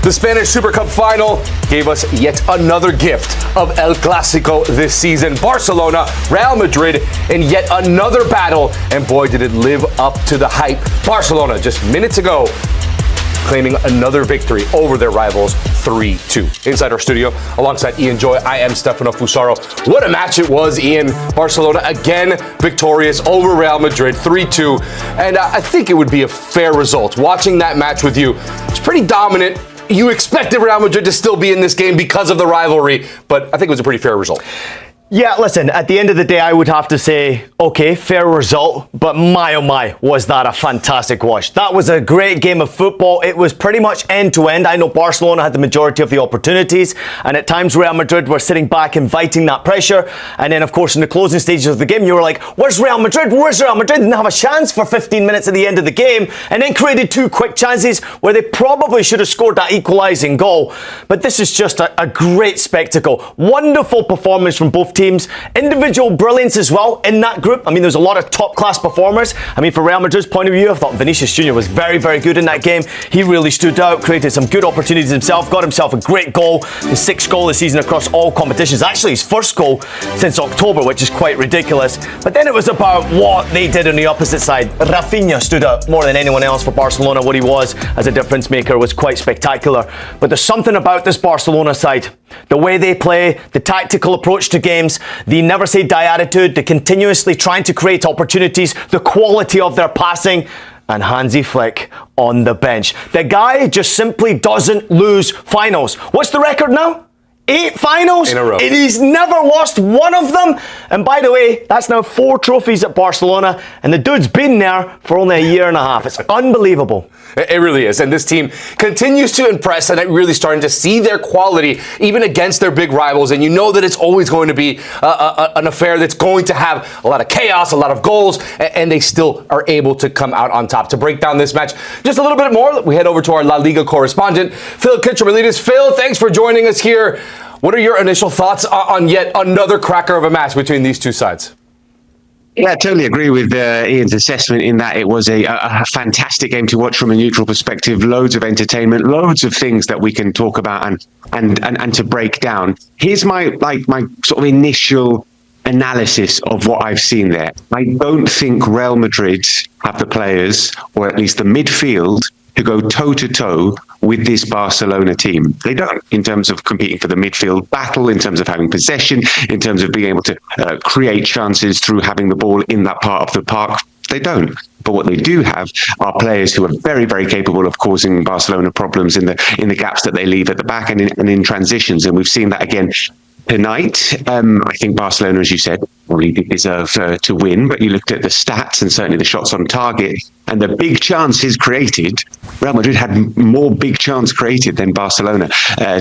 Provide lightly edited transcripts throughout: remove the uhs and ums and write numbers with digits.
The Spanish Super Cup final gave us yet another gift of El Clásico this season. Barcelona, Real Madrid, in yet another battle. And boy, did it live up to the hype. Barcelona, just minutes ago, claiming another victory over their rivals 3-2. Inside our studio, alongside Ian Joy, I am Stefano Fusaro. What a match it was, Ian. Barcelona again victorious over Real Madrid 3-2. And I think it would be a fair result. Watching that match with you, it's pretty dominant. You expected Real Madrid to still be in this game because of the rivalry, but I think it was a pretty fair result. Yeah, listen, at the end of the day, I would have to say, okay, fair result, but my oh my, was that a fantastic watch. That was a great game of football. It was pretty much end to end. I know Barcelona had the majority of the opportunities, and at times Real Madrid were sitting back inviting that pressure. And then, of course, in the closing stages of the game, you were like, where's Real Madrid? Where's Real Madrid? Didn't have a chance for 15 minutes at the end of the game, and then created two quick chances where they probably should have scored that equalising goal. But this is just a great spectacle. Wonderful performance from both teams. Individual brilliance as well in that group. I mean, there's a lot of top-class performers. I mean, from Real Madrid's point of view, I thought Vinícius Júnior was very, very good in that game. He really stood out, created some good opportunities himself, got himself a great goal, his sixth goal this season across all competitions. Actually, his first goal since October, which is quite ridiculous. But then it was about what they did on the opposite side. Raphinha stood out more than anyone else for Barcelona. What he was as a difference maker was quite spectacular. But there's something about this Barcelona side. The way they play, the tactical approach to games, the never say die attitude, the continuously trying to create opportunities, the quality of their passing, and Hansi Flick on the bench. The guy just simply doesn't lose finals. What's the record now? 8 finals in a row. And he's never lost one of them. And by the way, that's now 4 trophies at Barcelona, and the dude's been there for only a year and a half. It's unbelievable. It really is. And this team continues to impress, and I'm really starting to see their quality even against their big rivals. And you know that it's always going to be an affair that's going to have a lot of chaos, a lot of goals, and they still are able to come out on top. To break down this match just a little bit more, we head over to our La Liga correspondent, Phil Kitchemalides. Phil, thanks for joining us here. What are your initial thoughts on yet another cracker of a match between these two sides? Yeah, I totally agree with Ian's assessment in that it was a fantastic game to watch from a neutral perspective. Loads of entertainment, loads of things that we can talk about and to break down. Here's my sort of initial analysis of what I've seen there. I don't think Real Madrid have the players, or at least the midfield, to go toe-to-toe with this Barcelona team. They don't, in terms of competing for the midfield battle, in terms of having possession, in terms of being able to create chances through having the ball in that part of the park. They don't. But what they do have are players who are very, very capable of causing Barcelona problems in the gaps that they leave at the back and in transitions. And we've seen that again tonight. I think Barcelona, as you said, probably did deserve to win, but you looked at the stats and certainly the shots on target and the big chances created. Real Madrid had more big chance created than Barcelona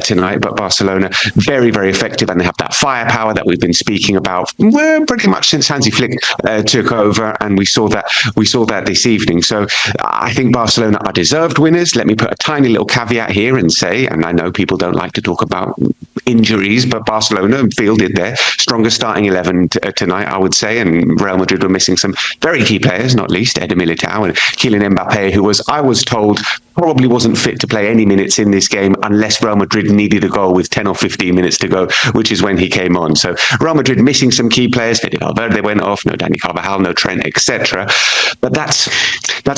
tonight, but Barcelona very, very effective, and they have that firepower that we've been speaking about pretty much since Hansi Flick took over, and we saw that this evening. So I think Barcelona are deserved winners. Let me put a tiny little caveat here and say, and I know people don't like to talk about injuries, but Barcelona fielded their strongest starting 11 tonight, I would say, and Real Madrid were missing some very key players, not least Eder Militao and Kylian Mbappé, who I was told probably wasn't fit to play any minutes in this game unless Real Madrid needed a goal with 10 or 15 minutes to go, which is when he came on. So Real Madrid missing some key players. Federico Valverde went off, no Dani Carvajal, no Trent, etc. But that's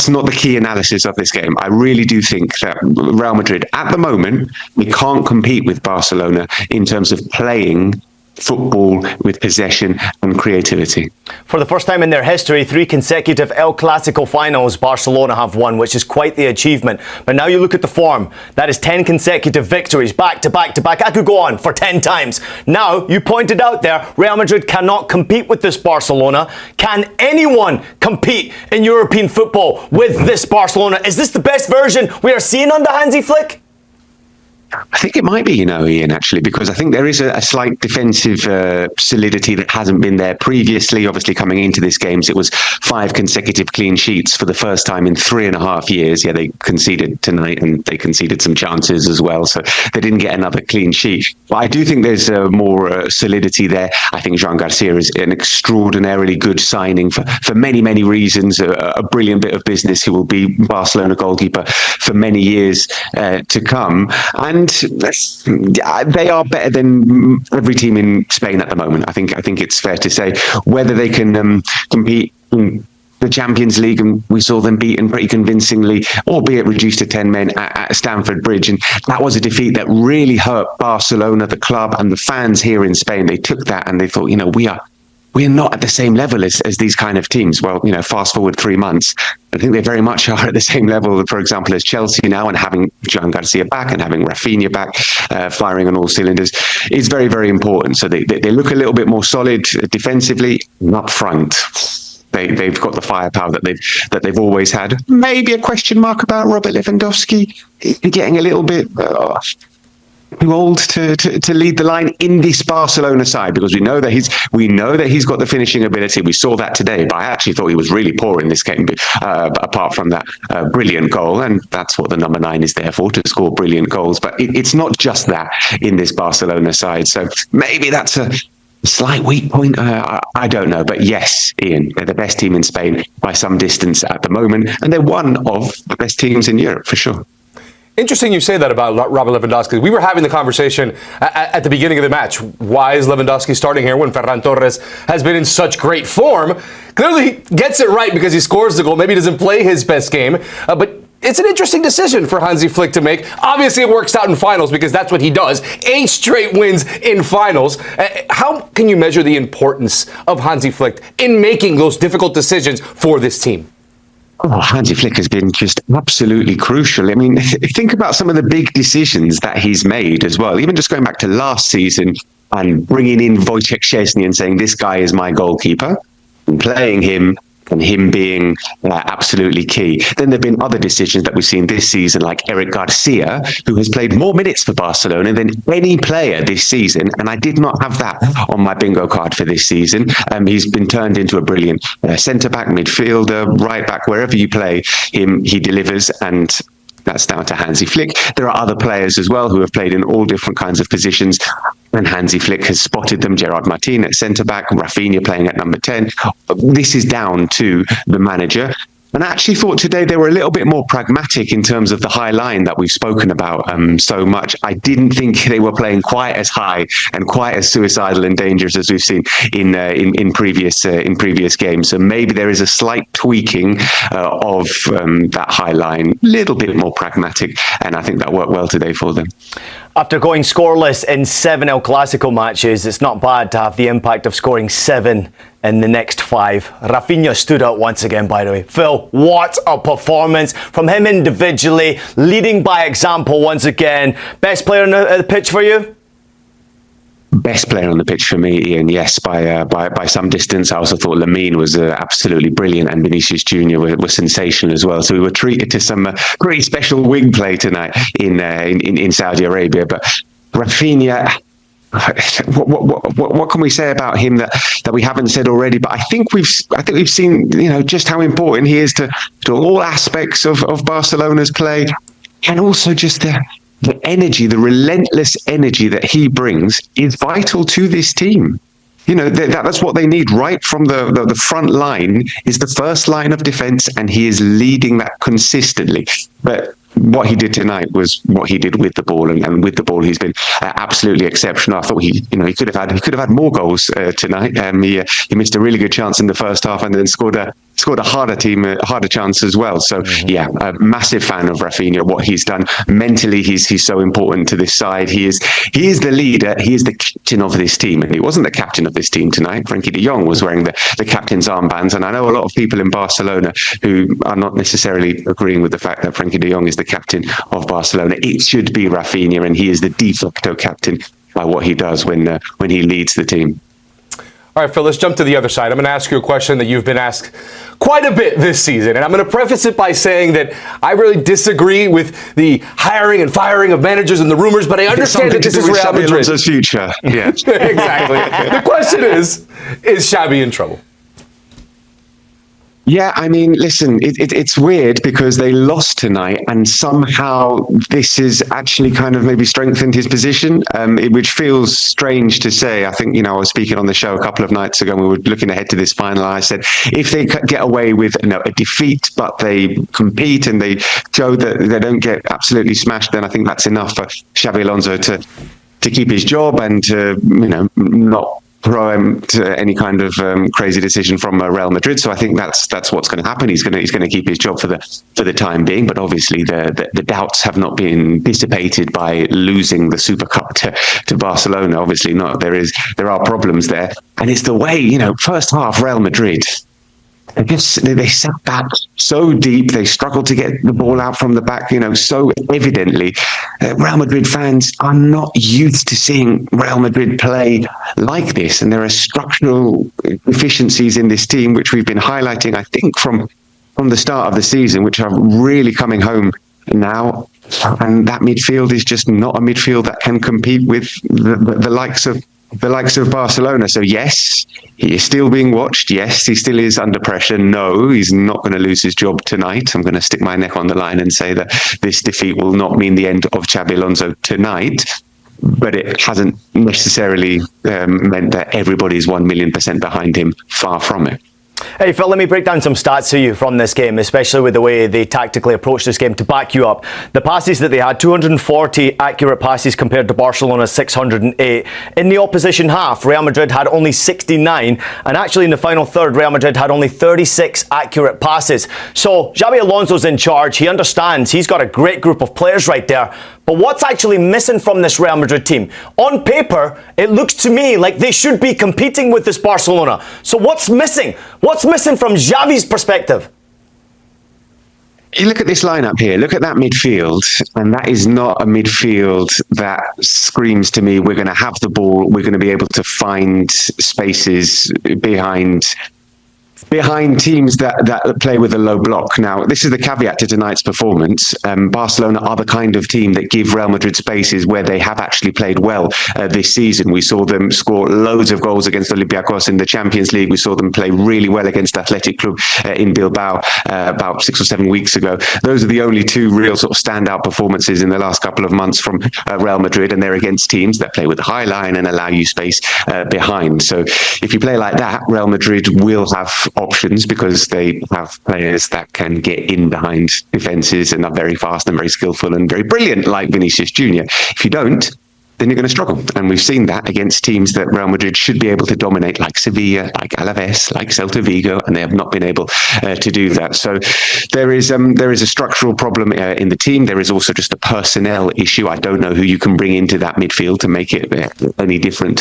not the key analysis of this game. I really do think that Real Madrid, at the moment, we can't compete with Barcelona in terms of playing football with possession and creativity. For the first time in their history, 3 consecutive El Clásico finals Barcelona have won, which is quite the achievement. But now you look at the form. That is 10 consecutive victories, back to back to back. I could go on for 10 times. Now, you pointed out there, Real Madrid cannot compete with this Barcelona. Can anyone compete in European football with this Barcelona? Is this the best version we are seeing under Hansi Flick? I think it might be, Ian, actually, because I think there is a slight defensive solidity that hasn't been there previously. Obviously, coming into this games, it was 5 consecutive clean sheets for the first time in 3.5 years. Yeah, they conceded tonight and they conceded some chances as well, so they didn't get another clean sheet. But I do think there's more solidity there. I think Joan Garcia is an extraordinarily good signing for many, many reasons. A brilliant bit of business who will be Barcelona goalkeeper for many years to come. And they are better than every team in Spain at the moment. I think it's fair to say. Whether they can compete in the Champions League, and we saw them beaten pretty convincingly, albeit reduced to 10 men at Stamford Bridge, and that was a defeat that really hurt Barcelona, the club, and the fans here in Spain. They took that and they thought, we're not at the same level as these kind of teams. Well, fast forward 3 months, I think they very much are at the same level, for example, as Chelsea now, and having Joan Garcia back and having Raphinha back, firing on all cylinders, is very, very important. So they look a little bit more solid defensively and up front. They've got the firepower that they've always had. Maybe a question mark about Robert Lewandowski. He's getting a little bit too old to lead the line in this Barcelona side, because we know that he's got the finishing ability. We saw that today, but I actually thought he was really poor in this game, apart from that brilliant goal, and that's what the number 9 is there for, to score brilliant goals. But it's not just that in this Barcelona side, so maybe that's a slight weak point. I don't know, but yes, Ian, they're the best team in Spain by some distance at the moment, and they're one of the best teams in Europe for sure. Interesting you say that about Robert Lewandowski. We were having the conversation at the beginning of the match. Why is Lewandowski starting here when Ferran Torres has been in such great form? Clearly he gets it right because he scores the goal. Maybe he doesn't play his best game, but it's an interesting decision for Hansi Flick to make. Obviously, it works out in finals because that's what he does. 8 straight wins in finals. How can you measure the importance of Hansi Flick in making those difficult decisions for this team? Oh, Hansi Flick has been just absolutely crucial. I mean, think about some of the big decisions that he's made as well. Even just going back to last season and bringing in Wojciech Szczesny and saying, this guy is my goalkeeper, and playing him, and him being absolutely key. Then there have been other decisions that we've seen this season, like Eric Garcia, who has played more minutes for Barcelona than any player this season, and I did not have that on my bingo card for this season. He's been turned into a brilliant centre-back, midfielder, right-back, wherever you play him, he delivers, and that's down to Hansi Flick. There are other players as well who have played in all different kinds of positions, and Hansi Flick has spotted them. Gerard Martin at centre-back, Raphinha playing at number 10. This is down to the manager. And I actually thought today they were a little bit more pragmatic in terms of the high line that we've spoken about so much. I didn't think they were playing quite as high and quite as suicidal and dangerous as we've seen in previous games. So maybe there is a slight tweaking of that high line, a little bit more pragmatic, and I think that worked well today for them. After going scoreless in 7 El Clásico matches, it's not bad to have the impact of scoring 7 in the next 5. Raphinha stood out once again, by the way. Phil, what a performance from him individually, leading by example once again. Best player on the pitch for you? Best player on the pitch for me, Ian, yes, by some distance. I also thought Lamine was absolutely brilliant, and Vinícius Júnior was sensational as well. So we were treated to some pretty special wing play tonight in Saudi Arabia. But Raphinha, what can we say about him that we haven't said already? But I think we've seen just how important he is to all aspects of Barcelona's play, and also just the energy, the relentless energy that he brings is vital to this team. That's what they need right from the front line, is the first line of defense, and he is leading that consistently. But what he did tonight was what he did with the ball, and with the ball he's been absolutely exceptional. I thought he could have had more goals tonight. He missed a really good chance in the first half, and then scored a harder chance as well. So yeah, a massive fan of Raphinha. What he's done mentally, he's so important to this side. He is the leader. He is the captain of this team, and he wasn't the captain of this team tonight. Frankie de Jong was wearing the captain's armbands, and I know a lot of people in Barcelona who are not necessarily agreeing with the fact that Frankie de Jong is the captain of Barcelona. It should be Raphinha, and he is the de facto captain by what he does when he leads the team. All right, Phil, let's jump to the other side. I'm going to ask you a question that you've been asked quite a bit this season. And I'm going to preface it by saying that I really disagree with the hiring and firing of managers and the rumors, but I understand that this is Real Madrid. Alonso's future. Yeah. Exactly. The question is Xabi in trouble? Yeah, I mean, listen, it's weird because they lost tonight, and somehow this has actually kind of maybe strengthened his position, which feels strange to say. I think, I was speaking on the show a couple of nights ago, and we were looking ahead to this final. I said, if they get away with a defeat, but they compete and they show that they don't get absolutely smashed, then I think that's enough for Xabi Alonso to keep his job and to, not throw him to any kind of crazy decision from Real Madrid. So I think that's what's going to happen. He's going to keep his job for the time being. But obviously the doubts have not been dissipated by losing the Super Cup to Barcelona. Obviously not. There are problems there, and it's the way first half Real Madrid. They sat back so deep. They struggled to get the ball out from the back, so evidently. Real Madrid fans are not used to seeing Real Madrid play like this. And there are structural deficiencies in this team, which we've been highlighting, I think, from the start of the season, which are really coming home now. And that midfield is just not a midfield that can compete with the likes of Barcelona. So yes, he is still being watched. Yes, he still is under pressure. No, he's not going to lose his job tonight. I'm going to stick my neck on the line and say that this defeat will not mean the end of Xabi Alonso tonight. But it hasn't necessarily meant that everybody's 1,000,000% behind him. Far from it. Hey Phil, let me break down some stats to you from this game, especially with the way they tactically approached this game to back you up. The passes that they had, 240 accurate passes compared to Barcelona's 608. In the opposition half, Real Madrid had only 69, and actually in the final third, Real Madrid had only 36 accurate passes. So Xabi Alonso's in charge. He understands. He's got a great group of players right there. But what's actually missing from this Real Madrid team? On paper, it looks to me like they should be competing with this Barcelona. So what's missing? What's missing from Xavi's perspective? You look at this lineup here, look at that midfield, and that is not a midfield that screams to me, we're going to have the ball, we're going to be able to find spaces behind teams that play with a low block. Now, this is the caveat to tonight's performance. Barcelona are the kind of team that give Real Madrid spaces where they have actually played well this season. We saw them score loads of goals against Olympiacos in the Champions League. We saw them play really well against Athletic Club in Bilbao about 6 or 7 weeks ago. Those are the only two real sort of standout performances in the last couple of months from Real Madrid, and they're against teams that play with the high line and allow you space behind. So if you play like that, Real Madrid will have options because they have players that can get in behind defenses and are very fast and very skillful and very brilliant, like Vinícius Júnior. If you don't, then you're going to struggle. And we've seen that against teams that Real Madrid should be able to dominate, like Sevilla, like Alaves, like Celta Vigo, and they have not been able to do that. So there is a structural problem in the team. There is also just a personnel issue. I don't know who you can bring into that midfield to make it any different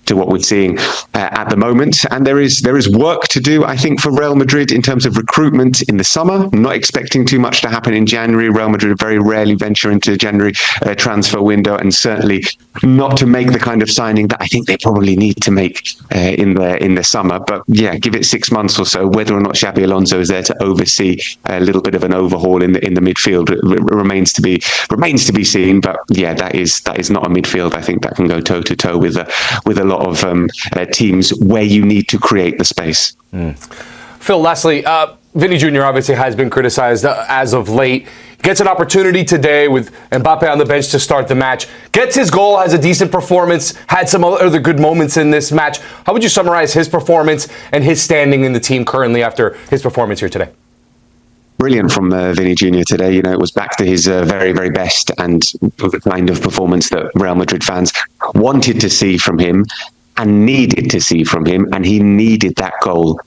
to what we're seeing at the moment. And there is work to do, I think, for Real Madrid in terms of recruitment in the summer. I'm not expecting too much to happen in January. Real Madrid very rarely venture into the January transfer window, and certainly not to make the kind of signing that I think they probably need to make in the summer. But yeah, give it 6 months or so. Whether or not Xabi Alonso is there to oversee a little bit of an overhaul in the midfield remains to be seen. But yeah, that is not a midfield I think that can go toe to toe with a lot of teams where you need to create the space. Phil, lastly, Vinny Jr. obviously has been criticized as of late. Gets an opportunity today with Mbappé on the bench to start the match. Gets his goal, has a decent performance, had some other good moments in this match. How would you summarize his performance and his standing in the team currently after his performance here today? Brilliant from Vinny Jr. today. It was back to his very, very best and the kind of performance that Real Madrid fans wanted to see from him and needed to see from him, and he needed that goal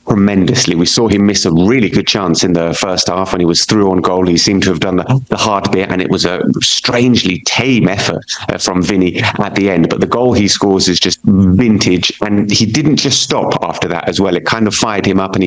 tremendously. We saw him miss a really good chance in the first half when he was through on goal. He seemed to have done the hard bit, and it was a strangely tame effort from Vinny at the end. But the goal he scores is just vintage, and he didn't just stop after that as well. It kind of fired him up, and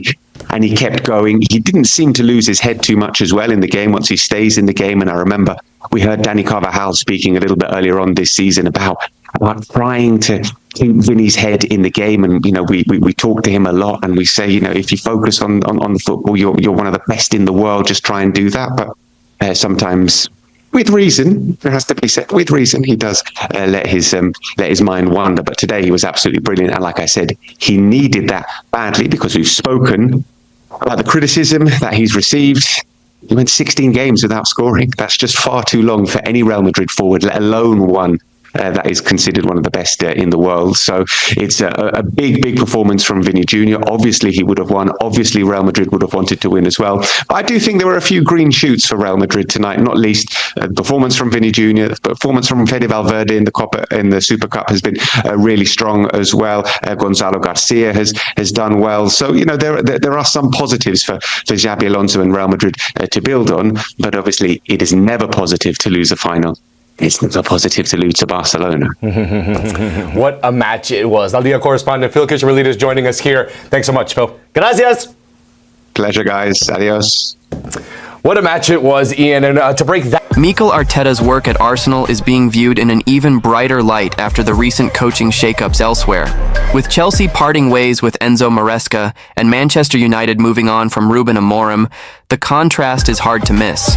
he kept going. He didn't seem to lose his head too much as well in the game once he stays in the game. And I remember we heard Dani Carvajal speaking a little bit earlier on this season about about trying to keep Vinny's head in the game. And, we talk to him a lot and we say, if you focus on the football, you're one of the best in the world. Just try and do that. But sometimes, with reason, it has to be said, with reason, he does let his mind wander. But today he was absolutely brilliant. And like I said, he needed that badly, because we've spoken about the criticism that he's received. He went 16 games without scoring. That's just far too long for any Real Madrid forward, let alone one that is considered one of the best in the world. So it's a big performance from Vinny Jr. Obviously, he would have won. Obviously, Real Madrid would have wanted to win as well. But I do think there were a few green shoots for Real Madrid tonight, not least the performance from Vinny Jr., the performance from Fede Valverde in the Super Cup has been really strong as well. Gonzalo Garcia has done well. So, there are some positives for Xabi Alonso and Real Madrid to build on. But obviously, it is never positive to lose a final. It's not positive to lose to Barcelona. What a match it was. La Liga correspondent Phil Kisherly is joining us here. Thanks so much, Phil. Gracias. Pleasure, guys. Adios. What a match it was, Ian. And to break that... Mikel Arteta's work at Arsenal is being viewed in an even brighter light after the recent coaching shakeups elsewhere. With Chelsea parting ways with Enzo Maresca and Manchester United moving on from Ruben Amorim, the contrast is hard to miss.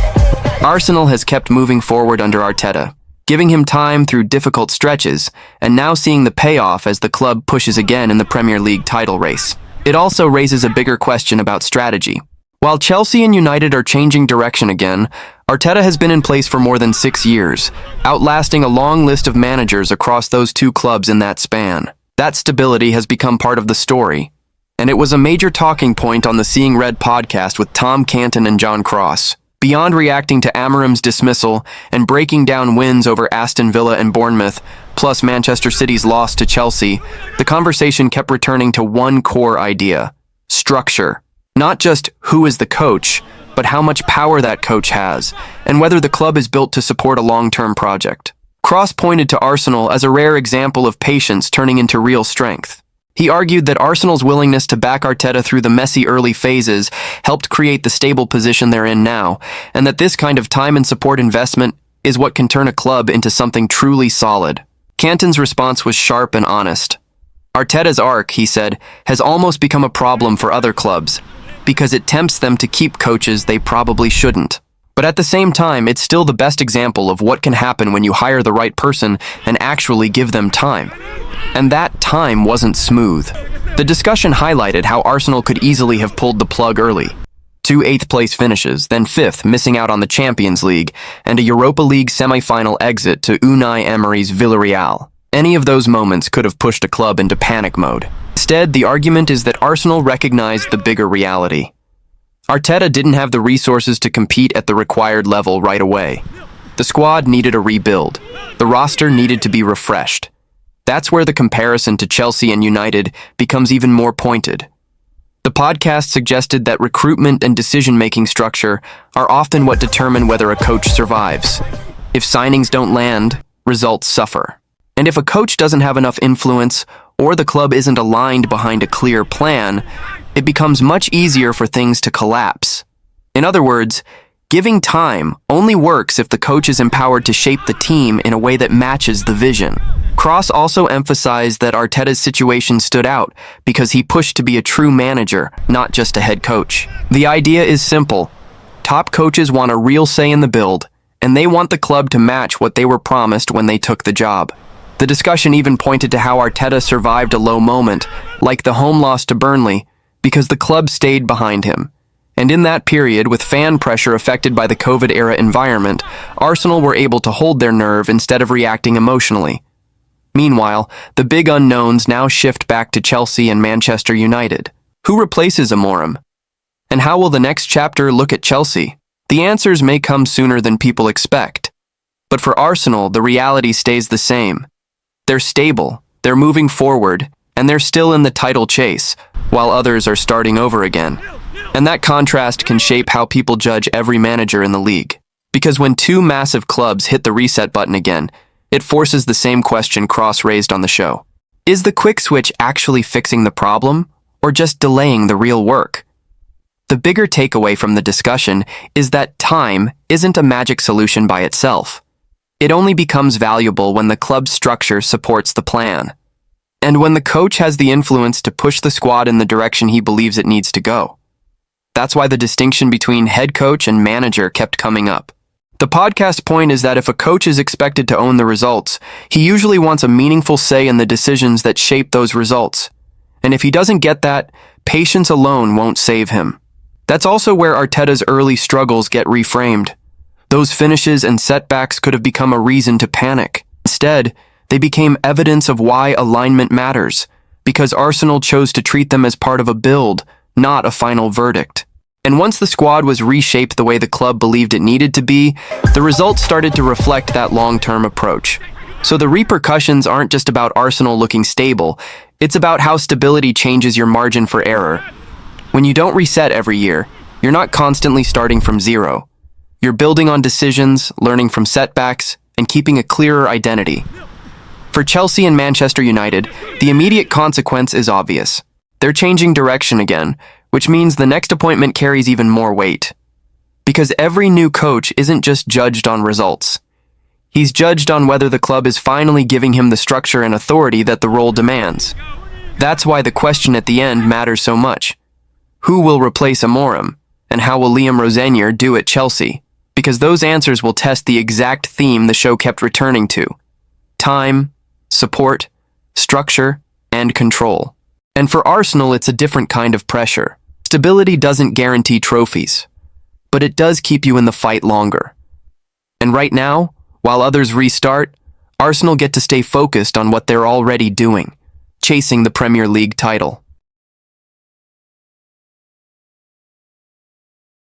Arsenal has kept moving forward under Arteta, giving him time through difficult stretches, and now seeing the payoff as the club pushes again in the Premier League title race. It also raises a bigger question about strategy. While Chelsea and United are changing direction again, Arteta has been in place for more than 6 years, outlasting a long list of managers across those two clubs in that span. That stability has become part of the story, and it was a major talking point on the Seeing Red podcast with Tom Canton and John Cross. Beyond reacting to Amorim's dismissal and breaking down wins over Aston Villa and Bournemouth, plus Manchester City's loss to Chelsea, the conversation kept returning to one core idea: structure. Not just who is the coach, but how much power that coach has, and whether the club is built to support a long-term project. Cross pointed to Arsenal as a rare example of patience turning into real strength. He argued that Arsenal's willingness to back Arteta through the messy early phases helped create the stable position they're in now, and that this kind of time and support investment is what can turn a club into something truly solid. Canton's response was sharp and honest. Arteta's arc, he said, has almost become a problem for other clubs, because it tempts them to keep coaches they probably shouldn't. But at the same time, it's still the best example of what can happen when you hire the right person and actually give them time. And that time wasn't smooth. The discussion highlighted how Arsenal could easily have pulled the plug early. 2 8th-place finishes, then 5th, missing out on the Champions League, and a Europa League semi-final exit to Unai Emery's Villarreal. Any of those moments could have pushed a club into panic mode. Instead, the argument is that Arsenal recognized the bigger reality. Arteta didn't have the resources to compete at the required level right away. The squad needed a rebuild. The roster needed to be refreshed. That's where the comparison to Chelsea and United becomes even more pointed. The podcast suggested that recruitment and decision-making structure are often what determine whether a coach survives. If signings don't land, results suffer. And if a coach doesn't have enough influence, or the club isn't aligned behind a clear plan, it becomes much easier for things to collapse. In other words, giving time only works if the coach is empowered to shape the team in a way that matches the vision. Cross also emphasized that Arteta's situation stood out because he pushed to be a true manager, not just a head coach. The idea is simple. Top coaches want a real say in the build, and they want the club to match what they were promised when they took the job. The discussion even pointed to how Arteta survived a low moment, like the home loss to Burnley, because the club stayed behind him. And in that period, with fan pressure affected by the COVID-era environment, Arsenal were able to hold their nerve instead of reacting emotionally. Meanwhile, the big unknowns now shift back to Chelsea and Manchester United. Who replaces Amorim? And how will the next chapter look at Chelsea? The answers may come sooner than people expect. But for Arsenal, the reality stays the same. They're stable, they're moving forward, and they're still in the title chase, while others are starting over again. And that contrast can shape how people judge every manager in the league. Because when two massive clubs hit the reset button again, it forces the same question Cross raised on the show. Is the quick switch actually fixing the problem, or just delaying the real work? The bigger takeaway from the discussion is that time isn't a magic solution by itself. It only becomes valuable when the club's structure supports the plan, and when the coach has the influence to push the squad in the direction he believes it needs to go. That's why the distinction between head coach and manager kept coming up. The podcast point is that if a coach is expected to own the results, he usually wants a meaningful say in the decisions that shape those results. And if he doesn't get that, patience alone won't save him. That's also where Arteta's early struggles get reframed. Those finishes and setbacks could have become a reason to panic. Instead, they became evidence of why alignment matters, because Arsenal chose to treat them as part of a build, not a final verdict. And once the squad was reshaped the way the club believed it needed to be, the results started to reflect that long-term approach. So the repercussions aren't just about Arsenal looking stable, it's about how stability changes your margin for error. When you don't reset every year, you're not constantly starting from zero. You're building on decisions, learning from setbacks, and keeping a clearer identity. For Chelsea and Manchester United, the immediate consequence is obvious. They're changing direction again, which means the next appointment carries even more weight. Because every new coach isn't just judged on results. He's judged on whether the club is finally giving him the structure and authority that the role demands. That's why the question at the end matters so much. Who will replace Amorim, and how will Liam Rosenior do at Chelsea? Because those answers will test the exact theme the show kept returning to. Time, support, structure, and control. And for Arsenal, it's a different kind of pressure. Stability doesn't guarantee trophies, but it does keep you in the fight longer. And right now, while others restart, Arsenal get to stay focused on what they're already doing, chasing the Premier League title.